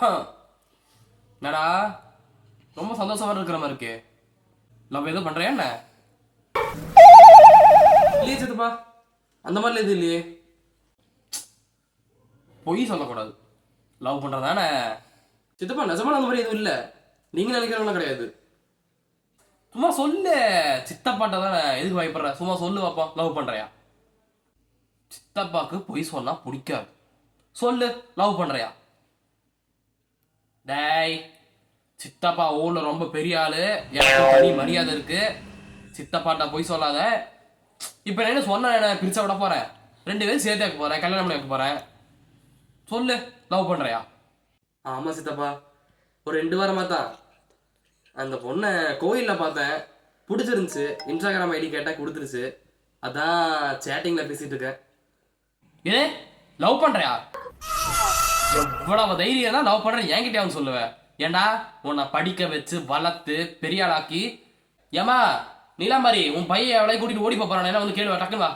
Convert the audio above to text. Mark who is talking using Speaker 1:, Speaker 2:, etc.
Speaker 1: என்னடா ரொம்ப சந்தோஷமா இருக்கிற மாதிரி இருக்கு. லவ் எதுவும் பண்றியா என்ன? இல்லையே சித்தப்பா, அந்த மாதிரில எதுவும் இல்லையே. பொய் சொல்லக்கூடாது. லவ் பண்றதானே சித்தப்பா? நிஜமான அந்த மாதிரி எதுவும் இல்லை. நீங்க நினைக்கிறவங்க கிடையாது. சும்மா சொல்லு. சித்தப்பாட்ட தானே எதுக்கு பயப்படுற? சும்மா சொல்லு பாப்பா. லவ் பண்றியா? சித்தப்பாக்கு பொய் சொன்னா பிடிக்காது. சொல்லு, லவ் பண்றியா? டேய், சித்தப்பா ஊர்ல ரொம்ப பெரிய ஆளு, எனக்கு தனி மரியாதை இருக்கு. சித்தப்பாட்ட பொய் சொல்லாத. இப்ப நான் என்ன சொன்ன, என்ன பிரிச்சா விட போறேன்? 2 பேரும் சேர்த்து வைக்க போறேன், கல்யாணம் பண்ணி வைக்க போறேன். சொல்லு, லவ் பண்றியா? ஆமா சித்தப்பா, ஒரு 2 வாரமா தான் அந்த பொண்ணை கோயில்ல பார்த்தேன், பிடிச்சிருந்துச்சு. இன்ஸ்டாகிராம் ஐடி கேட்டா கொடுத்துருச்சு. அதான் சேட்டிங்ல பேசிட்டு இருக்கேன். ஏ, லவ் பண்றியா? எவ்வளவு தைரியம் தான் லவ் பண்ற என்கிட்ட அவன் சொல்லுவேன். ஏண்டா உன்னை படிக்க வச்சு வளர்த்து பெரிய ஆளாக்கி. ஏமா நீலாம்பரி, உன் பையன் எவ்வளவு கூட்டிட்டு ஓடி போறான், வந்து கேளுவா டக்குன்னு வா.